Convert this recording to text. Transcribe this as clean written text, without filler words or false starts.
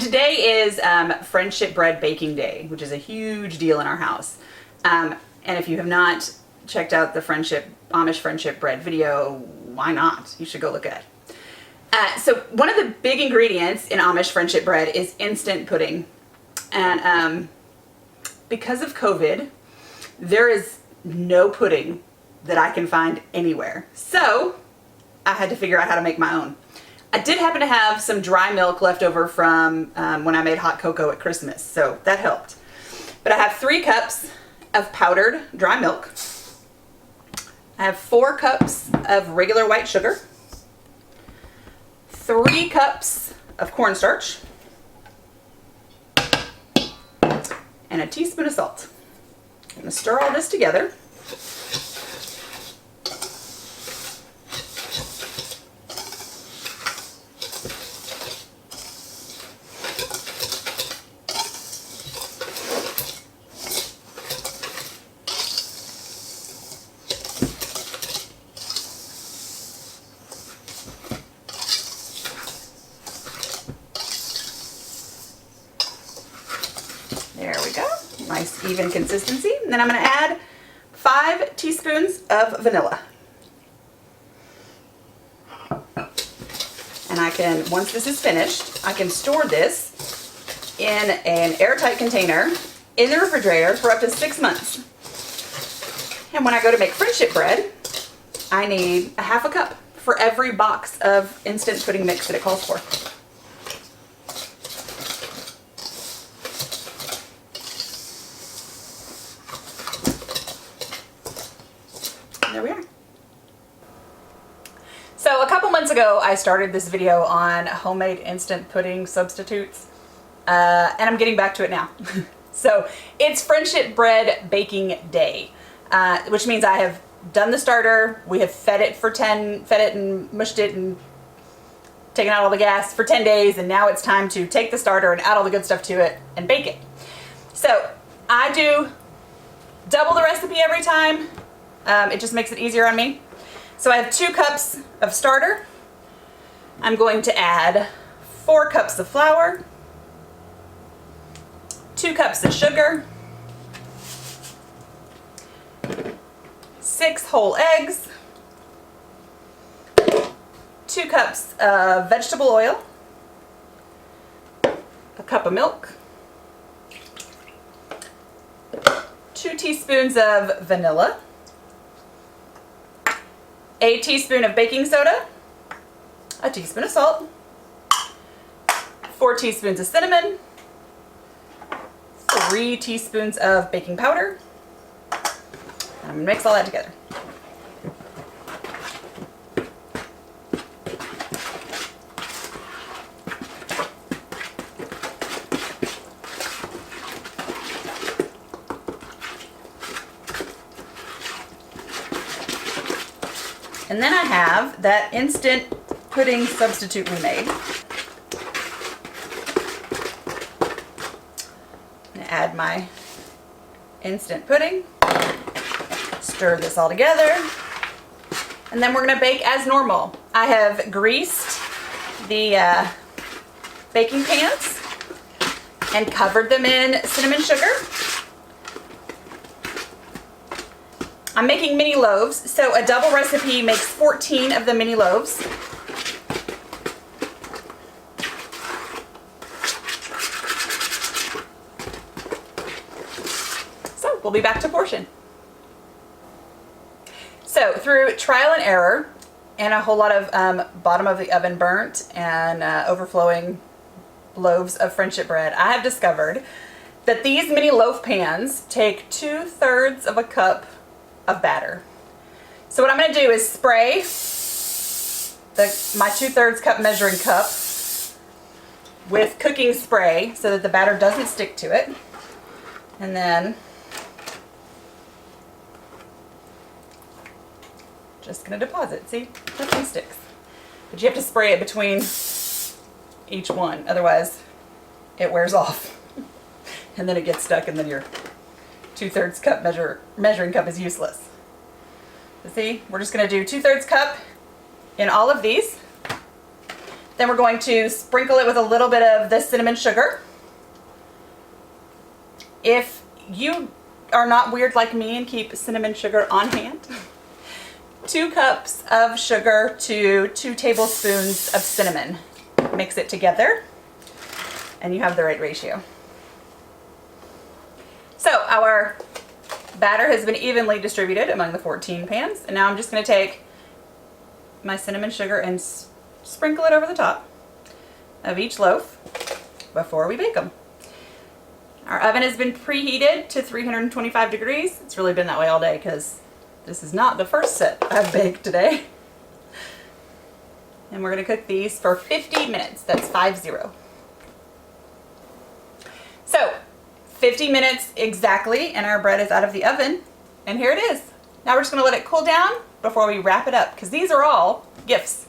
today is Friendship Bread Baking Day, which is a huge deal in our house. And if you have not checked out the Amish Friendship Bread video, why not? You should go look at it. So one of the big ingredients in Amish Friendship Bread is instant pudding. And because of COVID, there is no pudding that I can find anywhere. So I had to figure out how to make my own. I did happen to have some dry milk left over from when I made hot cocoa at Christmas, so that helped. But I have 3 cups of powdered dry milk. I have 4 cups of regular white sugar, 3 cups of cornstarch, and a teaspoon of salt. I'm going to stir all this together. There we go. Nice even consistency. And then I'm going to add 5 teaspoons of vanilla. And I can, once this is finished, I can store this in an airtight container in the refrigerator for up to 6 months. And when I go to make Friendship Bread, I need a half a cup for every box of instant pudding mix that it calls for. There we are. So a couple months ago, I started this video on homemade instant pudding substitutes, and I'm getting back to it now. So it's Friendship Bread Baking Day, which means I have done the starter. We have fed it and mushed it and taken out all the gas for 10 days, and now it's time to take the starter and add all the good stuff to it and bake it. So I do double the recipe every time. It just makes it easier on me. So I have 2 cups of starter. I'm going to add 4 cups of flour, 2 cups of sugar, 6 whole eggs, 2 cups of vegetable oil, a cup of milk, 2 teaspoons of vanilla, a teaspoon of baking soda, a teaspoon of salt, 4 teaspoons of cinnamon, 3 teaspoons of baking powder. I'm going to mix all that together. And then I have that instant pudding substitute we made. I'm going to add my instant pudding, stir this all together, and then we're going to bake as normal. I have greased the baking pans and covered them in cinnamon sugar. I'm making mini loaves, so a double recipe makes 14 of the mini loaves. So we'll be back to portion. So through trial and error and a whole lot of bottom of the oven burnt and overflowing loaves of Friendship Bread, I have discovered that these mini loaf pans take 2/3 of a cup of batter. So what I'm going to do is spray my 2/3 cup measuring cup with cooking spray so that the batter doesn't stick to it. And then just going to deposit. See, nothing sticks. But you have to spray it between each one, otherwise it wears off. And then it gets stuck, and then your 2/3 cup measuring cup is useless. So see, we're just going to do 2/3 cup in all of these. Then we're going to sprinkle it with a little bit of the cinnamon sugar. If you are not weird like me and keep cinnamon sugar on hand, 2 cups of sugar to 2 tablespoons of cinnamon. Mix it together and you have the right ratio. So our batter has been evenly distributed among the 14 pans, and now I'm just going to take my cinnamon sugar and sprinkle it over the top of each loaf before we bake them. Our oven has been preheated to 325 degrees. It's really been that way all day because this is not the first set I've baked today. And we're going to cook these for 50 minutes. That's 50. So 50 minutes exactly, and our bread is out of the oven. And here it is. Now we're just going to let it cool down before we wrap it up, because these are all gifts.